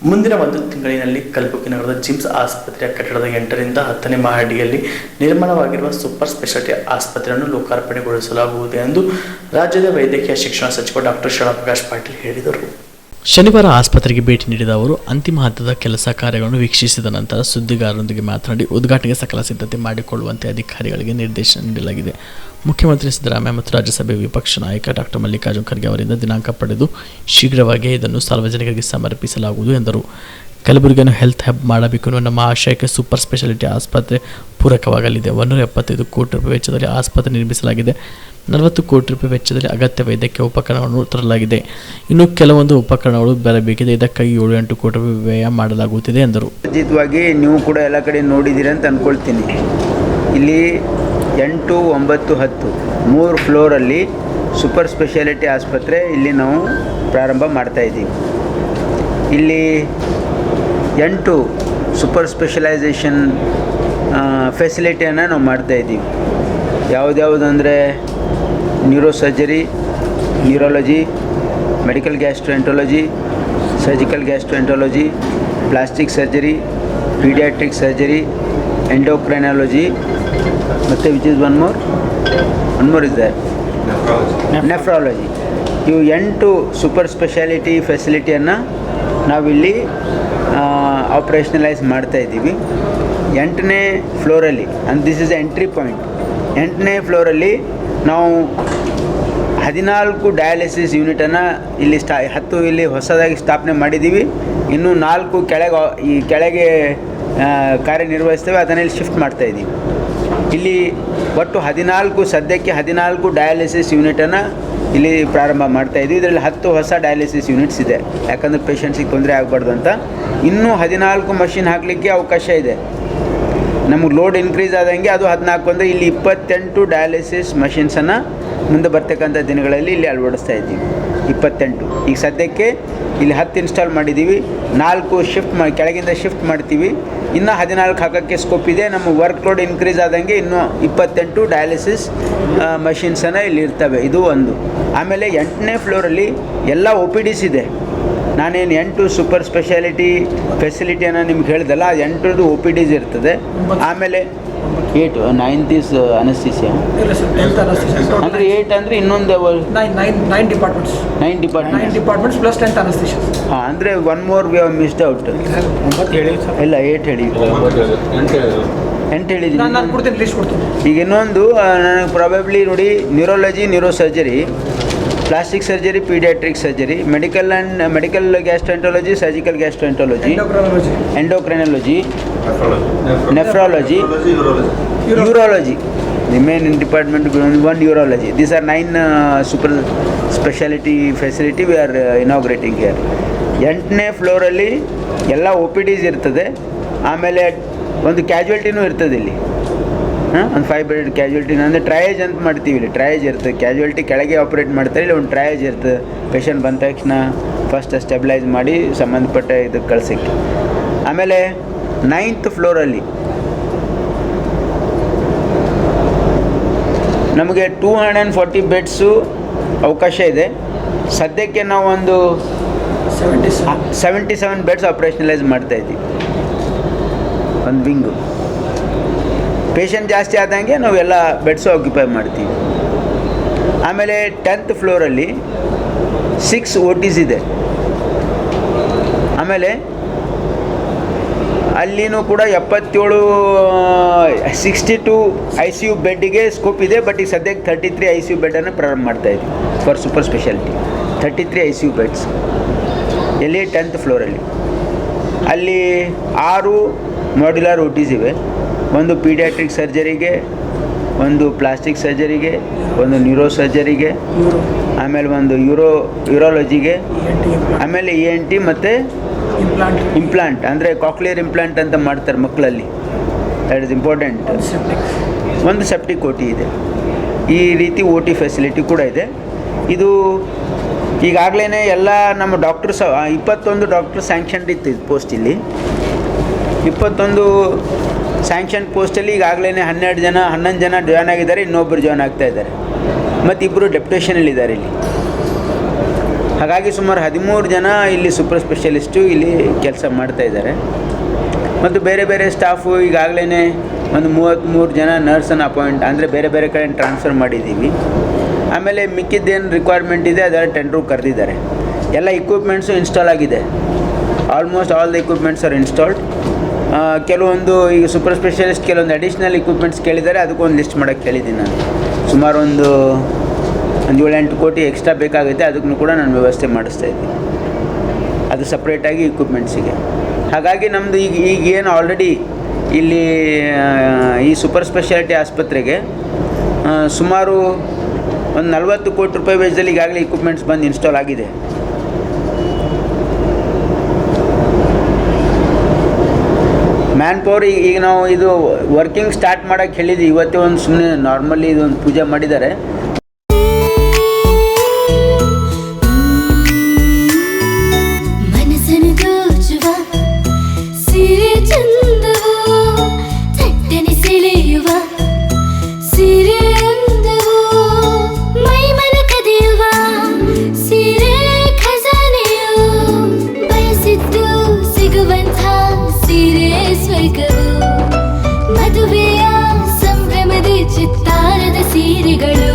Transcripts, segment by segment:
ಮುಂದಿನ ಒಂದು ತಿಂಗಳಿನಲ್ಲಿ ಕಲಬುರಗಿ ನಗರದ ಜಿಮ್ಸ್ ಆಸ್ಪತ್ರೆಯ ಕಟ್ಟಡದ 8ರಿಂದ 10ನೇ ಮಹಡಿಯಲ್ಲಿ ನಿರ್ಮಾಣವಾಗಿರುವ ಸೂಪರ್ ಸ್ಪೆಷಾಲಿಟಿ ಆಸ್ಪತ್ರೆಯನ್ನು ಲೋಕಾರ್ಪಣೆಗೊಳಿಸಲಾಗುವುದು ಎಂದು ರಾಜ್ಯದ ವೈದ್ಯಕೀಯ ಶಿಕ್ಷಣ ಸಚಿವ ಡಾಕ್ಟರ್ ಶ್ರೀಪ್ರಕಾಶ್ ಪಾಟೀಲ್ ಹೇಳಿದರು. ಶನಿವಾರ ಆಸ್ಪತ್ರೆಗೆ ಭೇಟಿ ನೀಡಿದ ಅವರು ಅಂತಿಮ ಹಂತದ ಕೆಲಸ ಕಾರ್ಯಗಳನ್ನು ವೀಕ್ಷಿಸಿದ ನಂತರ ಸುದ್ದಿಗಾರರೊಂದಿಗೆ ಮಾತನಾಡಿ ಉದ್ಘಾಟನೆಗೆ ಸಕಲ ಸಿದ್ಧತೆ ಮಾಡಿಕೊಳ್ಳುವಂತೆ ಅಧಿಕಾರಿಗಳಿಗೆ ನಿರ್ದೇಶನ ನೀಡಲಾಗಿದೆ. ಮುಖ್ಯಮಂತ್ರಿ ಸಿದ್ದರಾಮಯ್ಯ ಮತ್ತು ರಾಜ್ಯಸಭೆ ವಿಪಕ್ಷ ನಾಯಕ ಡಾಕ್ಟರ್ ಮಲ್ಲಿಕಾರ್ಜುನ ಖರ್ಗೆ ಅವರಿಂದ ದಿನಾಂಕ ಪಡೆದು ಶೀಘ್ರವಾಗಿಯೇ ಇದನ್ನು ಸಾರ್ವಜನಿಕರಿಗೆ ಸಮರ್ಪಿಸಲಾಗುವುದು ಎಂದರು. ಕಲಬುರಗಿಯನ್ನು ಹೆಲ್ತ್ ಹಬ್ ಮಾಡಬೇಕು ಎನ್ನುವ ನಮ್ಮ ಆಶಯಕ್ಕೆ ಸೂಪರ್ ಸ್ಪೆಷಾಲಿಟಿ ಆಸ್ಪತ್ರೆ ಪೂರಕವಾಗಲಿದೆ. 175 ಕೋಟಿ ರೂಪಾಯಿ ವೆಚ್ಚದಲ್ಲಿ ಆಸ್ಪತ್ರೆ ನಿರ್ಮಿಸಲಾಗಿದೆ. 40 ಕೋಟಿ ರೂಪಾಯಿ ವೆಚ್ಚದಲ್ಲಿ ಅಗತ್ಯ ವೈದ್ಯಕೀಯ ಉಪಕರಣಗಳನ್ನು ತರಲಾಗಿದೆ. ಇನ್ನು ಕೆಲವೊಂದು ಉಪಕರಣಗಳು ಬರಬೇಕಿದೆ. ಇದಕ್ಕಾಗಿ 7-8 ಕೋಟಿ ರೂಪಾಯಿ ವ್ಯಯ ಮಾಡಲಾಗುತ್ತಿದೆ ಎಂದರು. ಖಚಿತವಾಗಿ ನೀವು ಕೂಡ ಎಲ್ಲ ಕಡೆ ನೋಡಿದ್ದೀರಿ ಅಂತ ಅಂದ್ಕೊಳ್ತೀನಿ. ಇಲ್ಲಿ 8, 9, 10 3 ಫ್ಲೋರಲ್ಲಿ ಸೂಪರ್ ಸ್ಪೆಷಾಲಿಟಿ ಆಸ್ಪತ್ರೆ ಇಲ್ಲಿ ನಾವು ಪ್ರಾರಂಭ ಮಾಡ್ತಾಯಿದ್ದೀವಿ. ಇಲ್ಲಿ 8 ಸೂಪರ್ ಸ್ಪೆಷಲೈಸೇಷನ್ ಫೆಸಿಲಿಟಿಯನ್ನು ನಾವು ಮಾಡ್ತಾಯಿದ್ದೀವಿ. ಯಾವುದ್ಯಾವುದು ಅಂದರೆ neuro surgery, neurology, medical gastroenterology, surgical gastroenterology, plastic surgery, paediatric surgery, endocrinology ಮತ್ತು which is one more is there nephrology. ಇವು 8 ಸೂಪರ್ ಸ್ಪೆಷಾಲಿಟಿ ಫೆಸಿಲಿಟಿಯನ್ನು ನಾವಿಲ್ಲಿ ಆಪ್ರೇಷನಲೈಸ್ ಮಾಡ್ತಾಯಿದ್ದೀವಿ. 8ನೇ ಫ್ಲೋರಲ್ಲಿ and this is entry point. 8ನೇ ಫ್ಲೋರಲ್ಲಿ ನಾವು 14 ಡಯಾಲಿಸಿಸ್ ಯೂನಿಟನ್ನು ಇಲ್ಲಿ 10 ಇಲ್ಲಿ ಹೊಸದಾಗಿ ಸ್ಥಾಪನೆ ಮಾಡಿದ್ದೀವಿ. ಇನ್ನು 4 ಕೆಳಗೆ ಕಾರ್ಯನಿರ್ವಹಿಸ್ತೇವೆ, ಅದನ್ನು ಇಲ್ಲಿ ಶಿಫ್ಟ್ ಮಾಡ್ತಾಯಿದ್ದೀವಿ. ಇಲ್ಲಿ ಒಟ್ಟು 14 ಸದ್ಯಕ್ಕೆ 14 ಡಯಾಲಿಸಿಸ್ ಯೂನಿಟನ್ನು ಇಲ್ಲಿ ಪ್ರಾರಂಭ ಮಾಡ್ತಾಯಿದ್ವಿ. ಇದರಲ್ಲಿ 10 ಹೊಸ ಡಯಾಲಿಸಿಸ್ ಯೂನಿಟ್ಸ್ ಇದೆ, ಯಾಕಂದರೆ ಪೇಷಂಟ್ಸಿಗೆ ತೊಂದರೆ ಆಗಬಾರ್ದು ಅಂತ. ಇನ್ನೂ 14 ಮಷಿನ್ ಹಾಕಲಿಕ್ಕೆ ಅವಕಾಶ ಇದೆ. ನಮಗೆ ಲೋಡ್ ಇನ್ಕ್ರೀಸ್ ಆದಂಗೆ ಅದು 14 ಅಂದರೆ ಇಲ್ಲಿ 28 ಡಯಾಲಿಸಿಸ್ ಮಷಿನ್ಸನ್ನು ಮುಂದೆ ಬರ್ತಕ್ಕಂಥ ದಿನಗಳಲ್ಲಿ ಇಲ್ಲಿ ಅಳವಡಿಸ್ತಾ ಇದ್ದೀವಿ. 28 ಈಗ ಸದ್ಯಕ್ಕೆ ಇಲ್ಲಿ 10 ಇನ್ಸ್ಟಾಲ್ ಮಾಡಿದ್ದೀವಿ. 4 ಕೆಳಗಿಂದ ಶಿಫ್ಟ್ ಮಾಡ್ತೀವಿ. ಇನ್ನೂ 14 ಹಾಕೋಕ್ಕೆ ಸ್ಕೋಪ್ ಇದೆ. ನಮ್ಮ ವರ್ಕ್ ಲೋಡ್ ಇನ್ಕ್ರೀಸ್ ಆದಂಗೆ ಇನ್ನೂ 28 ಡಯಾಲಿಸಿಸ್ ಮಷಿನ್ಸನ್ನು ಇಲ್ಲಿ ಇರ್ತವೆ. ಇದು ಒಂದು. ಆಮೇಲೆ 8ನೇ ಫ್ಲೋರಲ್ಲಿ ಎಲ್ಲ OPDs ಇದೆ. ನಾನೇನು 8 ಸೂಪರ್ ಸ್ಪೆಷಾಲಿಟಿ ಫೆಸಿಲಿಟಿಯನ್ನು ನಿಮ್ಗೆ ಹೇಳಿದಲ್ಲ, ಅದು 8 OPDs ಇರ್ತದೆ. ಆಮೇಲೆ 9 ಈಸ್ ಅನಸ್ತೀಸಿಯಾ ಅಂದರೆ 8 ಅಂದರೆ ಇನ್ನೊಂದು 9 ಡಿಪಾರ್ಟ್ಮೆಂಟ್ಸ್ 9 ಡಿಪಾರ್ಟ್ಮೆಂಟ್ಸ್ ಪ್ಲಸ್ 10 ಅನಸ್ತೀಸಿಯಾ. ಹಾಂ, ಅಂದರೆ 1 more we have missed out. ಇಲ್ಲ 8 ಹೇಳಿ, 8 ಹೇಳಿದ್ದೀನಿ ನಾನು ಕೊಡ್ತೀನಿ, ಲಿಸ್ಟ್ ಕೊಡ್ತೀನಿ. ಈಗ ಇನ್ನೊಂದು ನನಗೆ ಪ್ರಾಬಬ್ಲಿ ನೋಡಿ, neurology, neuro surgery, plastic surgery, paediatric surgery, medical gastroenterology, surgical gastroenterology, endocrinology, nephrology, urology. The main department 1 urology. These are 9 super speciality facility we are inaugurating here. 8ನೇ ಫ್ಲೋರಲ್ಲಿ ಎಲ್ಲ OPDs ಇರ್ತದೆ. ಆಮೇಲೆ ಒಂದು ಕ್ಯಾಜುಯಾಲಿಟಿನೂ ಇರ್ತದೆ ಇಲ್ಲಿ. ಒಂದು 5 ಬೆಡ್ ಕ್ಯಾಜುಯಾಲಿಟಿನ ಅಂದರೆ ಟ್ರಯೇಜ್ ಅಂತ ಮಾಡ್ತೀವಿ. ಇಲ್ಲಿ ಟ್ರಯೇಜ್ ಇರ್ತದೆ. ಕ್ಯಾಜುಯಾಲಿಟಿ ಕೆಳಗೆ ಆಪ್ರೇಟ್ ಮಾಡ್ತಾರೆ, ಇಲ್ಲಿ ಒಂದು ಟ್ರಯೇಜ್ ಇರ್ತದೆ. ಪೇಷಂಟ್ ಬಂದ ತಕ್ಷಣ ಫಸ್ಟ್ ಸ್ಟೆಬಿಲೈಸ್ ಮಾಡಿ ಸಂಬಂಧಪಟ್ಟ ಇದಕ್ಕೆ ಕಳ್ಸೋಕ್ಕೆ. ಆಮೇಲೆ 9th ಫ್ಲೋರಲ್ಲಿ ನಮಗೆ 240 ಬೆಡ್ಸು ಅವಕಾಶ ಇದೆ. ಸದ್ಯಕ್ಕೆ ನಾವು ಒಂದು 77 ಬೆಡ್ಸ್ ಆಪ್ರೇಷನಲೈಸ್ ಮಾಡ್ತಾಯಿದ್ದೀವಿ. ಒಂದು ವಿಂಗು ಪೇಷಂಟ್ ಜಾಸ್ತಿ ಆದಂಗೆ ನಾವೆಲ್ಲ ಬೆಡ್ಸು ಆಕ್ಯುಪೈ ಮಾಡ್ತೀವಿ. ಆಮೇಲೆ 10th ಫ್ಲೋರಲ್ಲಿ 6 OTs ಇದೆ. ಆಮೇಲೆ ಅಲ್ಲಿನೂ ಕೂಡ 62 ICU ಬೆಡ್ಡಿಗೆ ಸ್ಕೋಪ್ ಇದೆ. ಬಟ್ ಈಗ ಸದ್ಯಕ್ಕೆ 33 ICU ಬೆಡ್ಡನ್ನು ಪ್ರಾರಂಭ ಮಾಡ್ತಾಯಿದ್ವಿ for super speciality. 33 ICU beds ಎಲ್ಲಿ 10th ಫ್ಲೋರಲ್ಲಿ. ಅಲ್ಲಿ 6 ಮಾಡ್ಯುಲರ್ OTs ಇವೆ. ಒಂದು ಪೀಡಿಯಾಟ್ರಿಕ್ ಸರ್ಜರಿಗೆ, ಒಂದು ಪ್ಲಾಸ್ಟಿಕ್ ಸರ್ಜರಿಗೆ, ಒಂದು ನ್ಯೂರೋ ಸರ್ಜರಿಗೆ, ಆಮೇಲೆ ಒಂದು ಯೂರಾಲಜಿಗೆ, ಆಮೇಲೆ ENT ಮತ್ತು ಇಂಪ್ಲಾಂಟ್ ಅಂದರೆ ಕಾಕ್ಲಿಯರ್ ಇಂಪ್ಲಾಂಟ್ ಅಂತ ಮಾಡ್ತಾರೆ ಮಕ್ಕಳಲ್ಲಿ. That is important. ಒಂದು ಸೆಪ್ಟಿಕ್ OT ಇದೆ. ಈ ರೀತಿ OT ಫೆಸಿಲಿಟಿ ಕೂಡ ಇದೆ. ಇದು ಈಗಾಗಲೇ ಎಲ್ಲ ನಮ್ಮ ಡಾಕ್ಟರ್ಸ್ 21 ಡಾಕ್ಟರ್ ಸ್ಯಾಂಕ್ಷನ್ ಇತ್ತು ಇದು ಪೋಸ್ಟ್. ಇಲ್ಲಿ 21 ಸ್ಯಾಂಕ್ಷನ್ ಪೋಸ್ಟಲ್ಲಿ ಈಗಾಗಲೇ 11 ಜನ ಜಾಯ್ನ್ ಆಗಿದ್ದಾರೆ. ಇನ್ನೊಬ್ಬರು ಜಾಯ್ನ್ ಆಗ್ತಾ ಇದ್ದಾರೆ. ಮತ್ತು 2 ಡೆಪ್ಯುಟೇಷನಲ್ಲಿದ್ದಾರೆ. ಇಲ್ಲಿ ಹಾಗಾಗಿ ಸುಮಾರು 13 ಜನ ಇಲ್ಲಿ ಸೂಪರ್ ಸ್ಪೆಷಲಿಸ್ಟು ಇಲ್ಲಿ ಕೆಲಸ ಮಾಡ್ತಾಯಿದ್ದಾರೆ. ಮತ್ತು ಬೇರೆ ಬೇರೆ ಸ್ಟಾಫು ಈಗಾಗಲೇ ಒಂದು 33 ಜನ ನರ್ಸನ್ನು ಅಂದರೆ ಬೇರೆ ಬೇರೆ ಕಡೆ ಟ್ರಾನ್ಸ್ಫರ್ ಮಾಡಿದ್ದೀವಿ. ಆಮೇಲೆ ಮಿಕ್ಕಿದ್ದೇನು ರಿಕ್ವೈರ್ಮೆಂಟ್ ಇದೆ ಅದರ ಟೆಂಡ್ರು ಕರೆದಿದ್ದಾರೆ. ಎಲ್ಲ ಇಕ್ವಿಪ್ಮೆಂಟ್ಸು ಇನ್ಸ್ಟಾಲ್ ಆಗಿದೆ. Almost all the equipments are installed. ಕೆಲವೊಂದು ಈಗ ಸೂಪರ್ ಸ್ಪೆಷಲಿಸ್ಟ್ ಕೆಲವೊಂದು ಅಡಿಷ್ನಲ್ ಇಕ್ವಿಪ್ಮೆಂಟ್ಸ್ ಕೇಳಿದ್ದಾರೆ, ಅದಕ್ಕೊಂದು ಲಿಸ್ಟ್ ಮಾಡೋಕ್ಕೆ ಹೇಳಿದ್ದೀನಿ ನಾನು. ಸುಮಾರು ಒಂದು 7-8 ಕೋಟಿ ಎಕ್ಸ್ಟ್ರಾ ಬೇಕಾಗುತ್ತೆ, ಅದಕ್ಕೂ ಕೂಡ ನಾನು ವ್ಯವಸ್ಥೆ ಮಾಡಿಸ್ತಾ ಇದ್ದೀನಿ, ಅದು ಸಪ್ರೇಟಾಗಿ ಇಕ್ವಿಪ್ಮೆಂಟ್ಸಿಗೆ. ಹಾಗಾಗಿ ನಮ್ಮದು ಈಗೇನು ಆಲ್ರೆಡಿ ಇಲ್ಲಿ ಈ ಸೂಪರ್ ಸ್ಪೆಷಾಲಿಟಿ ಆಸ್ಪತ್ರೆಗೆ ಸುಮಾರು ಒಂದು 40 ಕೋಟಿ ರೂಪಾಯಿ ವೆಚ್ಚದಲ್ಲಿ ಈಗಾಗಲೇ ಇಕ್ವಿಪ್ಮೆಂಟ್ಸ್ ಬಂದು ಇನ್ಸ್ಟಾಲ್ ಆಗಿದೆ. ಮ್ಯಾನ್ ಪವರ್ ಈಗ ನಾವು ಇದು ವರ್ಕಿಂಗ್ ಸ್ಟಾರ್ಟ್ ಮಾಡೋಕ್ಕೆ ಹೇಳಿದ್ವಿ. ಇವತ್ತೇ ಒಂದು ಸುಮ್ಮನೆ ನಾರ್ಮಲಿ ಇದೊಂದು ಪೂಜೆ ಮಾಡಿದ್ದಾರೆ. ಮದುವೆಯ ಸಂಭ್ರಮದ ಚಿತ್ತಾರದ ಸೀರೆಗಳು,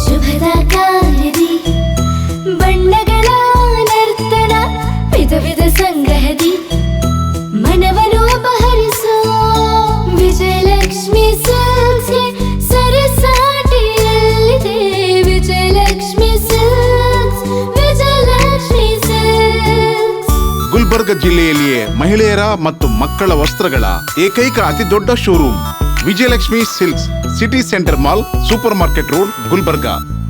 ಶುಭದ ಕಾರ್ಯದಿ ಬಣ್ಣಗಳ ನರ್ತನ, ವಿಧ ವಿಧ ಸಂಗ್ರಹದಿ ಮನವನ್ನು ಅಪಹರಿಸೋ ವಿಜಯಲಕ್ಷ್ಮಿ ಸಿಲ್ಕ್ಸ್ಗೆ ಸರಸಾಟಿಯಲ್ಲಿದೆ. Vijayalakshmi Silks, Vijayalakshmi Silks. ಗುಲ್ಬರ್ಗ ಜಿಲ್ಲೆಯಲ್ಲಿಯೇ ಮಹಿಳೆಯರ ಮತ್ತು ಮಕ್ಕಳ ವಸ್ತ್ರಗಳ ಏಕೈಕ ಅತಿ ದೊಡ್ಡ showroom Vijayalakshmi Silks, city centre mall, super market road, Gulbarga.